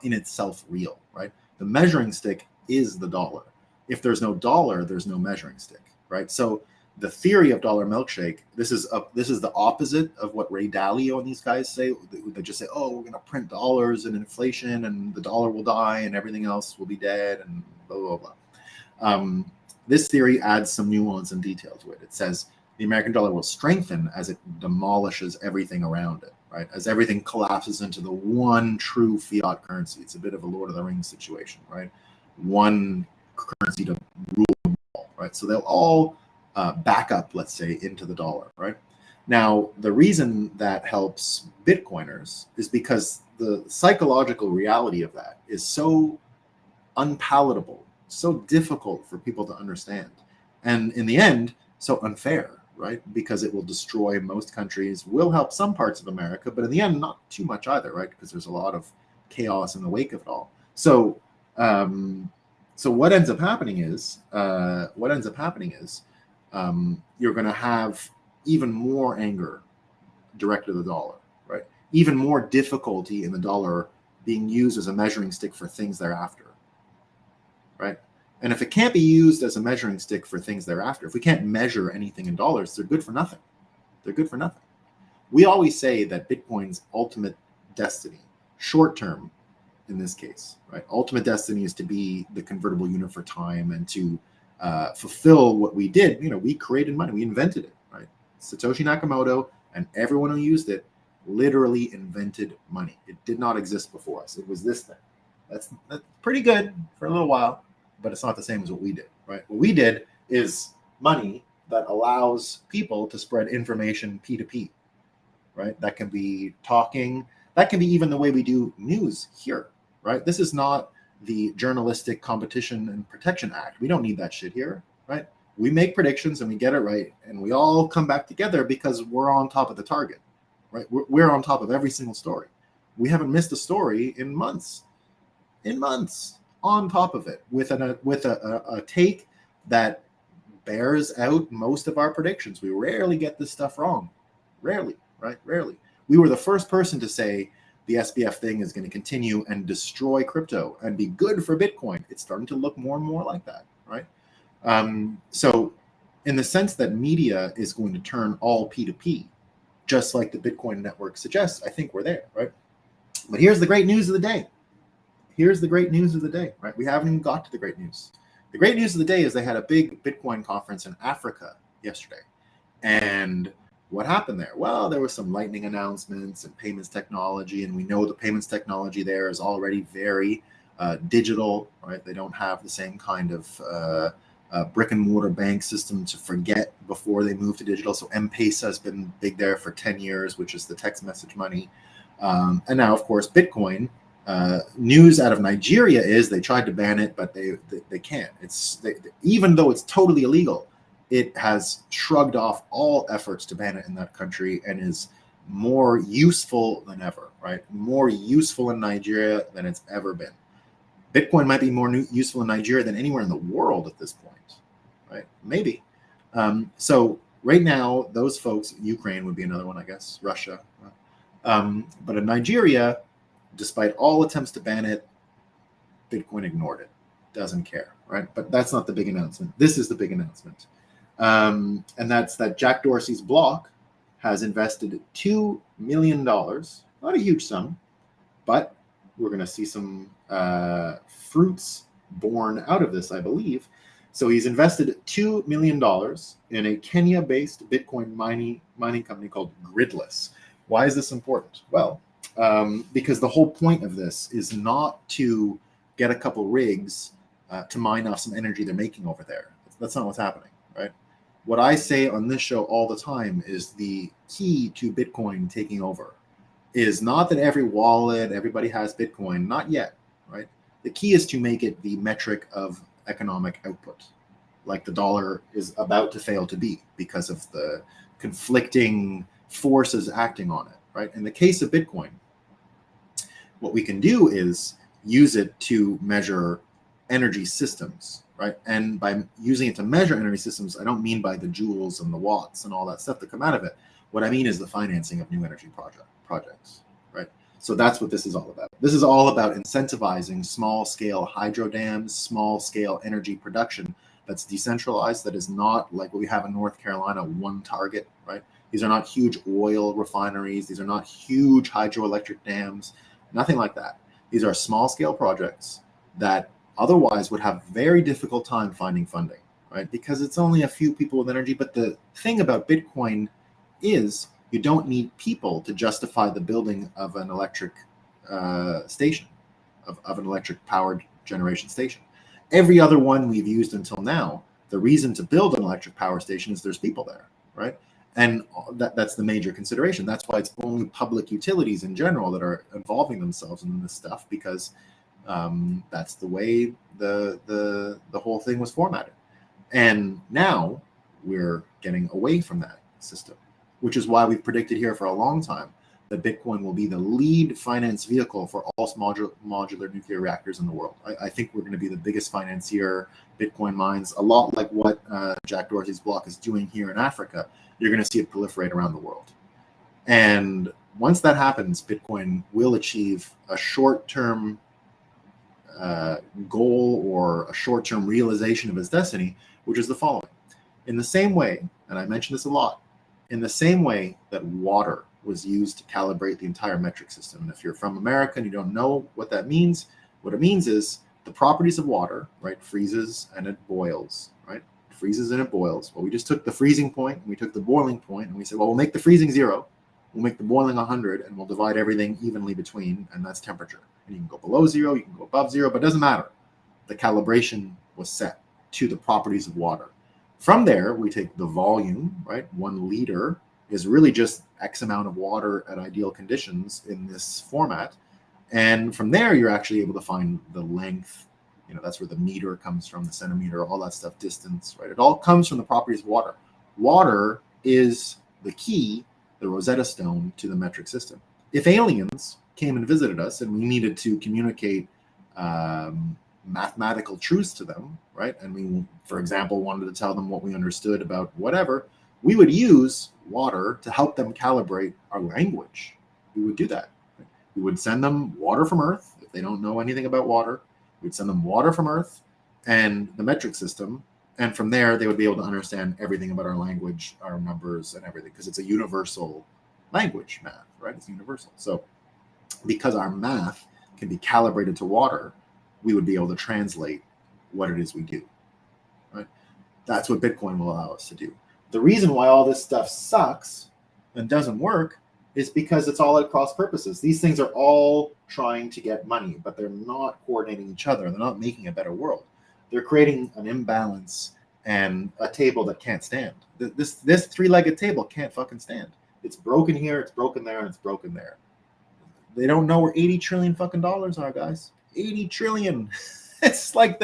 in itself real, right? The measuring stick is the dollar. If there's no dollar, there's no measuring stick, right? So the theory of dollar milkshake, this is the opposite of what Ray Dalio and these guys say. They just say, oh, we're going to print dollars and inflation and the dollar will die and everything else will be dead and blah, blah, blah. This theory adds some nuance and detail to it. It says the American dollar will strengthen as it demolishes everything around it, right? As everything collapses into the one true fiat currency. It's a bit of a Lord of the Rings situation, right? One currency to rule them all, right? So they'll all back up, let's say, into the dollar, right? Now, the reason that helps Bitcoiners is because the psychological reality of that is so unpalatable, so difficult for people to understand, and in the end, so unfair, right? Because it will destroy most countries, will help some parts of America, but in the end, not too much either, right? Because there's a lot of chaos in the wake of it all. So, what ends up happening is, you're going to have even more anger directed to the dollar, right? Even more difficulty in the dollar being used as a measuring stick for things thereafter, right? And if it can't be used as a measuring stick for things thereafter, if we can't measure anything in dollars, they're good for nothing. They're good for nothing. We always say that Bitcoin's ultimate destiny, short term in this case, right? Ultimate destiny is to be the convertible unit for time and to fulfill what we did. You know, we created money, we invented it, right? Satoshi Nakamoto and everyone who used it literally invented money. It did not exist before us. It was this thing. That's pretty good for a little while, but it's not the same as what we did, right? What we did is money that allows people to spread information P2P, right? That can be talking, that can be even the way we do news here, right? This is not the Journalistic Competition and Protection Act. We don't need that shit here, right? We make predictions and we get it right, and we all come back together because we're on top of the target, right? We're on top of every single story. We haven't missed a story in months. On top of it with a take that bears out most of our predictions. We rarely get this stuff wrong. Rarely, right? Rarely. We were the first person to say the SBF thing is going to continue and destroy crypto and be good for Bitcoin. It's starting to look more and more like that, right? So in the sense that media is going to turn all P2P, just like the Bitcoin network suggests, I think we're there, right? But here's the great news of the day. Right? We haven't even got to the great news. The great news of the day is they had a big Bitcoin conference in Africa yesterday. And what happened there? Well, there were some lightning announcements and payments technology, and we know the payments technology there is already very digital, right? They don't have the same kind of brick and mortar bank system to forget before they move to digital. So M-Pesa has been big there for 10 years, which is the text message money. And now, of course, Bitcoin. News out of Nigeria is they tried to ban it, but they can't. Even though it's totally illegal, it has shrugged off all efforts to ban it in that country and is more useful than ever, right? More useful in Nigeria than it's ever been. Bitcoin might be more useful in Nigeria than anywhere in the world at this point, right? Maybe. So right now, those folks, Ukraine would be another one, I guess, Russia. But in Nigeria, despite all attempts to ban it, Bitcoin ignored it, doesn't care, right? But that's not the big announcement. This is the big announcement. And that's that Jack Dorsey's block has invested $2 million, not a huge sum, but we're going to see some fruits born out of this, I believe. So he's invested $2 million in a Kenya-based Bitcoin mining company called Gridless. Why is this important? Well, because the whole point of this is not to get a couple rigs to mine off some energy they're making over there. That's not what's happening, right? What I say on this show all the time is the key to Bitcoin taking over is not that every wallet, everybody has Bitcoin, not yet, right? The key is to make it the metric of economic output, like the dollar is about to fail to be because of the conflicting forces acting on it, right? In the case of Bitcoin, what we can do is use it to measure energy systems, right? And by using it to measure energy systems, I don't mean by the joules and the watts and all that stuff that come out of it. What I mean is the financing of new energy projects, right? So that's what this is all about. This is all about incentivizing small-scale hydro dams, small-scale energy production that's decentralized, that is not like what we have in North Carolina, one target, right? These are not huge oil refineries. These are not huge hydroelectric dams. Nothing like that. These are small-scale projects that otherwise would have very difficult time finding funding, right? Because it's only a few people with energy. But the thing about Bitcoin is You don't need people to justify the building of an electric station, of an electric powered generation station. Every other one we've used until now, the reason to build an electric power station is there's people there, right? And that's the major consideration. That's why it's only public utilities in general that are involving themselves in this stuff, because that's the way the whole thing was formatted. And now we're getting away from that system, which is why we've predicted here for a long time that Bitcoin will be the lead finance vehicle for all modular nuclear reactors in the world. I think we're going to be the biggest financier, Bitcoin mines, a lot like what Jack Dorsey's block is doing here in Africa. You're going to see it proliferate around the world. And once that happens, Bitcoin will achieve a short-term goal or a short-term realization of its destiny, which is the following. In the same way, and I mention this a lot, in the same way that water was used to calibrate the entire metric system. And if you're from America and you don't know what that means, what it means is the properties of water, right, freezes and it boils, right? It freezes and it boils. Well, we just took the freezing point and we took the boiling point and we said, well, we'll make the freezing 0, we'll make the boiling 100, and we'll divide everything evenly between, and that's temperature. And you can go below 0, you can go above 0, but it doesn't matter. The calibration was set to the properties of water. From there, we take the volume, right? 1 liter is really just X amount of water at ideal conditions in this format. And from there, you're actually able to find the length. You know, that's where the meter comes from, the centimeter, all that stuff, distance, right? It all comes from the properties of water. Water is the key, the Rosetta Stone to the metric system. If aliens came and visited us and we needed to communicate mathematical truths to them, right? And we, for example, wanted to tell them what we understood about whatever, we would use water to help them calibrate our language. We would do that. We would send them water from Earth. If they don't know anything about water, we'd send them water from Earth and the metric system. And from there, they would be able to understand everything about our language, our numbers, and everything, because it's a universal language, math, right? It's universal. So because our math can be calibrated to water, we would be able to translate what it is we do, right? That's what Bitcoin will allow us to do. The reason why all this stuff sucks and doesn't work is because it's all at cross purposes. These things are all trying to get money, but they're not coordinating each other. They're not making a better world. They're creating an imbalance and a table that can't stand. This three-legged table can't fucking stand. It's broken here, it's broken there, and it's broken there. They don't know where 80 trillion fucking dollars are, guys. 80 trillion. It's like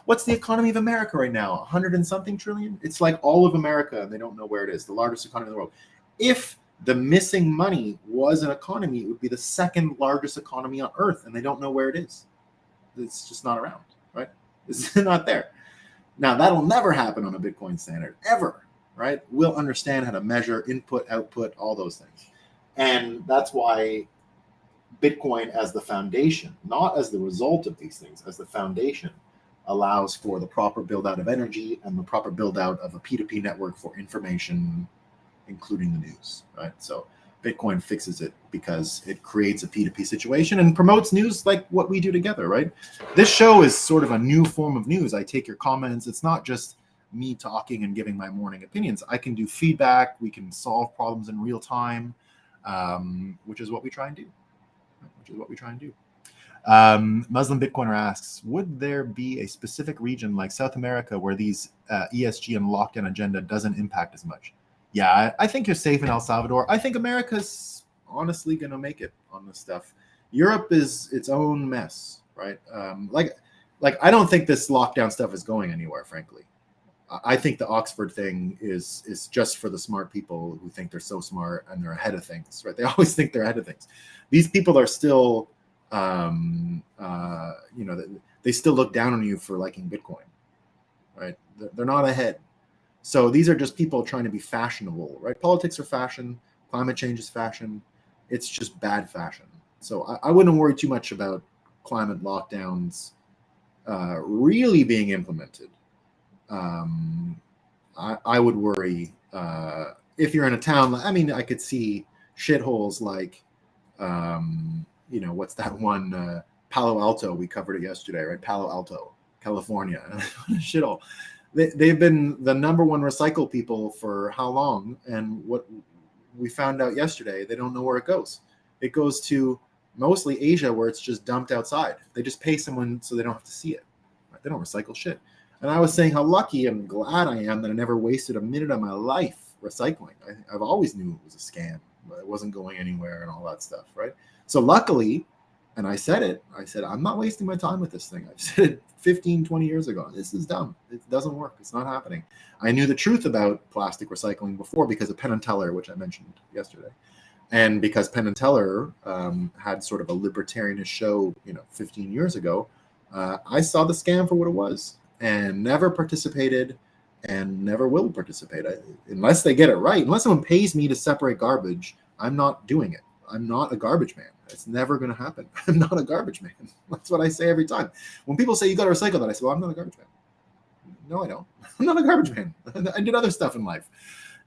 what's the economy of America right now? 100 and something trillion? It's like all of America, and they don't know where it is. The largest economy in the world. If the missing money was an economy, it would be the second largest economy on Earth, and they don't know where it is. It's just not around, right? It's not there. Now, that'll never happen on a Bitcoin standard, ever, right? We'll understand how to measure input, output, all those things. And that's why Bitcoin as the foundation, not as the result of these things, as the foundation, allows for the proper build out of energy and the proper build out of a P2P network for information, including the news, right? So Bitcoin fixes it because it creates a P2P situation and promotes news like what we do together, right? This show is sort of a new form of news. I take your comments. It's not just me talking and giving my morning opinions. I can do feedback. We can solve problems in real time, which is what we try and do. Muslim Bitcoiner asks, would there be a specific region like South America where these ESG and lockdown agenda doesn't impact as much? Yeah, I think you're safe in El Salvador. I think America's honestly going to make it on this stuff. Europe is its own mess, right? Like I don't think this lockdown stuff is going anywhere, frankly. I think the Oxford thing is just for the smart people who think they're so smart and they're ahead of things, right? They always think they're ahead of things. These people are still, they still look down on you for liking Bitcoin, right? They're not ahead. So these are just people trying to be fashionable, right? Politics are fashion. Climate change is fashion. It's just bad fashion. So I wouldn't worry too much about climate lockdowns really being implemented. I would worry if you're in a town. I mean, I could see shitholes like, what's that one? Palo Alto. We covered it yesterday, right? Palo Alto, California. Shithole. They've been the number one recycle people for how long? And we found out yesterday they don't know where it goes. It goes to mostly Asia, where it's just dumped outside. They just pay someone so they don't have to see it. Right? They don't recycle shit. And I was saying how lucky and glad I am that I never wasted a minute of my life recycling. I've always knew it was a scam. It wasn't going anywhere and all that stuff, right? So luckily, and I said, I'm not wasting my time with this thing. I've said it 15, 20 years ago. This is dumb. It doesn't work. It's not happening. I knew the truth about plastic recycling before because of Penn and Teller, which I mentioned yesterday. And because Penn and Teller had sort of a libertarianist show, 15 years ago, I saw the scam for what it was and never participated and never will participate. Unless they get it right, unless someone pays me to separate garbage, I'm not doing it. I'm not a garbage man. It's never going to happen. I'm not a garbage man. That's what I say every time. When people say you got to recycle that, I say, well, I'm not a garbage man. No, I don't. I'm not a garbage man. I did other stuff in life.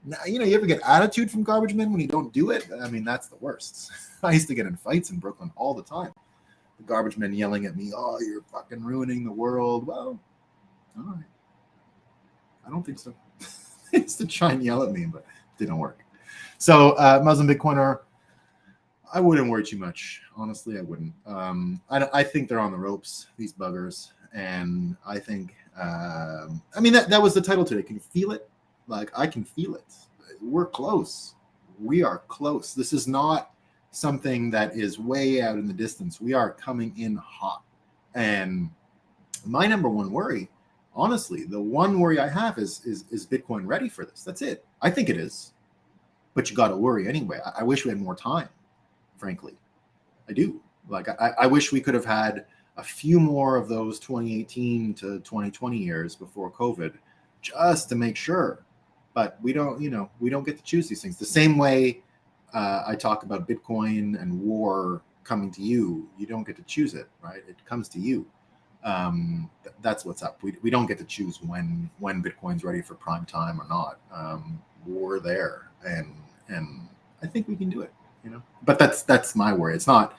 Now, you ever get attitude from garbage men when you don't do it? I mean, that's the worst. I used to get in fights in Brooklyn all the time. The garbage men yelling at me, oh, you're fucking ruining the world. Well, all right. I don't think so. They used to try and yell at me, but it didn't work. So Muslim Bitcoiner, I wouldn't worry too much. Honestly, I wouldn't. I think they're on the ropes, these buggers. And I think, that was the title today. Can you feel it? Like, I can feel it. We're close. We are close. This is not something that is way out in the distance. We are coming in hot. And my number one worry, honestly, the one worry I have is Bitcoin ready for this? That's it. I think it is. But you got to worry anyway. I wish we had more time, frankly. I do. Like, I wish we could have had a few more of those 2018 to 2020 years before COVID, just to make sure. But we don't get to choose these things. The same way I talk about Bitcoin and war coming to you, you don't get to choose it, right? It comes to you. That's what's up. We don't get to choose when Bitcoin's ready for prime time or not. We're there, and I think we can do it. But that's my worry. It's not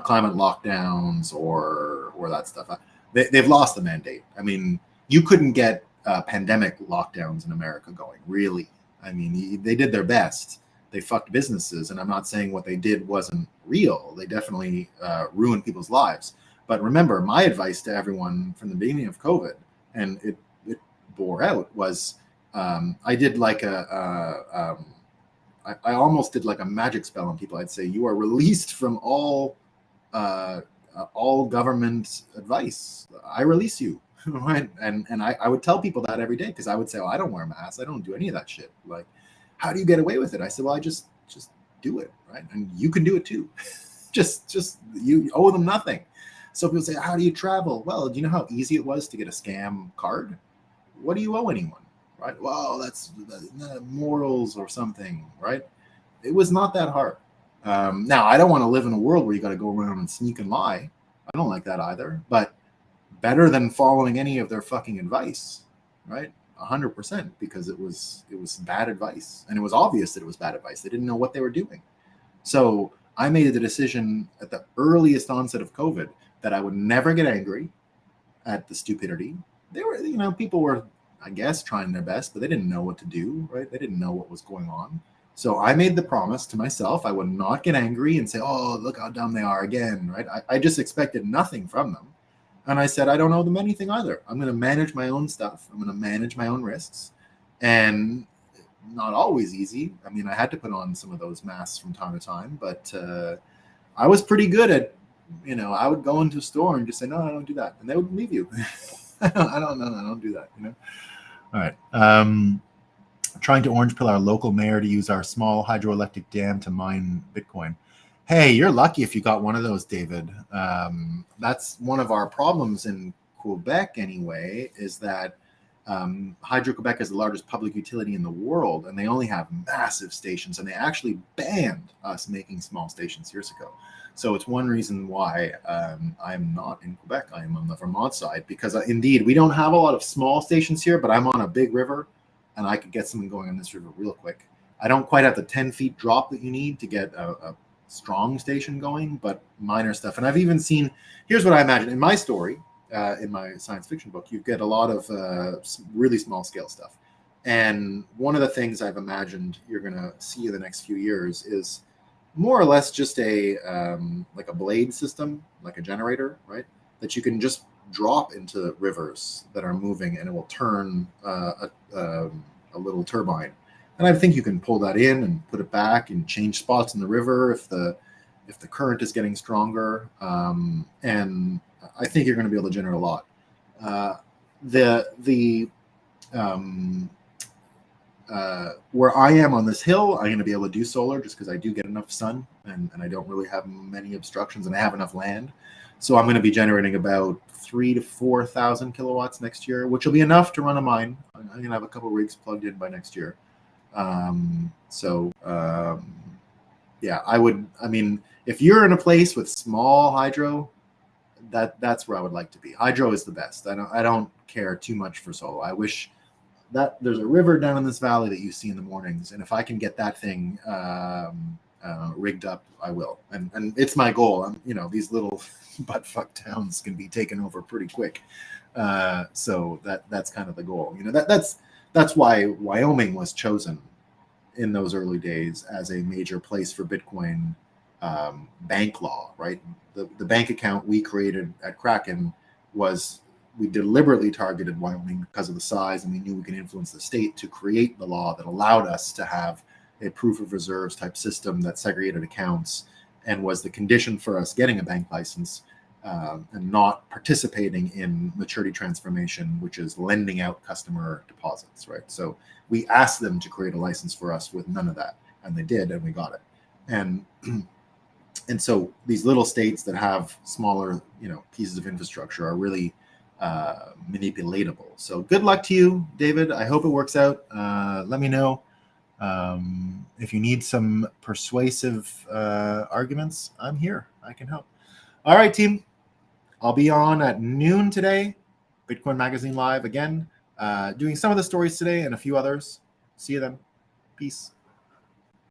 climate lockdowns or that stuff. They've lost the mandate. I mean, you couldn't get pandemic lockdowns in America going, really. I mean, they did their best. They fucked businesses, and I'm not saying what they did wasn't real. They definitely ruined people's lives. But remember, my advice to everyone from the beginning of COVID, and it bore out, was I did like I almost did like a magic spell on people. I'd say, you are released from all government advice. I release you. Right. And I would tell people that every day, because I would say, I don't wear masks. I don't do any of that shit. Like, how do you get away with it? I said, well, I just do it. Right. And you can do it too. just you owe them nothing. So people say, how do you travel? Well, do you know how easy it was to get a scam card? What do you owe anyone? Right. Well, that's morals or something. Right. It was not that hard. Now, I don't want to live in a world where you got to go around and sneak and lie. I don't like that either. But better than following any of their fucking advice, right? 100%, because it was bad advice, and it was obvious that it was bad advice. They didn't know what they were doing. So I made the decision at the earliest onset of COVID that I would never get angry at the stupidity. They were, people were, I guess, trying their best, but they didn't know what to do, right? They didn't know what was going on. So I made the promise to myself I would not get angry and say, oh, look how dumb they are again, right? I just expected nothing from them. And I said, I don't owe them anything either. I'm going to manage my own stuff. I'm going to manage my own risks. And not always easy. I mean, I had to put on some of those masks from time to time, but I was pretty good at, I would go into a store and just say, no, I don't do that. And they would believe you. I don't do that, All right. Trying to orange pill our local mayor to use our small hydroelectric dam to mine Bitcoin. Hey, you're lucky if you got one of those, David. That's one of our problems in Quebec anyway, is that Hydro-Quebec is the largest public utility in the world, and they only have massive stations, and they actually banned us making small stations years ago. So it's one reason why I'm not in Quebec. I am on the Vermont side, because indeed, we don't have a lot of small stations here, but I'm on a big river, and I could get something going on this river real quick. I don't quite have the 10 feet drop that you need to get a strong station going, but minor stuff. And I've even seen, here's what I imagine in my story, in my science fiction book, you get a lot of really small scale stuff. And one of the things I've imagined you're going to see in the next few years is more or less just a like a blade system, like a generator, right? That you can just drop into rivers that are moving, and it will turn a little turbine. And I think you can pull that in and put it back and change spots in the river if the current is getting stronger. And I think you're going to be able to generate a lot. Where I am on this hill, I'm going to be able to do solar just because I do get enough sun and I don't really have many obstructions and I have enough land. So I'm going to be generating about 3,000 to 4,000 kilowatts next year, which will be enough to run a mine. I'm going to have a couple rigs plugged in by next year. Yeah, I mean, if you're in a place with small hydro, that's where I would like to be. Hydro is the best. I don't care too much for solar. I wish that there's a river down in this valley that you see in the mornings, and if I can get that thing rigged up, I will. And it's my goal. These little buttfuck towns can be taken over pretty quick. So that's kind of the goal. That's why Wyoming was chosen in those early days as a major place for Bitcoin bank law, right? The bank account we created at Kraken we deliberately targeted Wyoming because of the size, and we knew we could influence the state to create the law that allowed us to have a proof of reserves type system that segregated accounts and was the condition for us getting a bank license and not participating in maturity transformation, which is lending out customer deposits, right? So we asked them to create a license for us with none of that, and they did, and we got it. And so these little states that have smaller, pieces of infrastructure are really manipulatable. So good luck to you, David. I hope it works out. Let me know if you need some persuasive arguments. I'm here. I can help. All right, team. I'll be on at noon today. Bitcoin Magazine Live again, doing some of the stories today and a few others. See you then. Peace.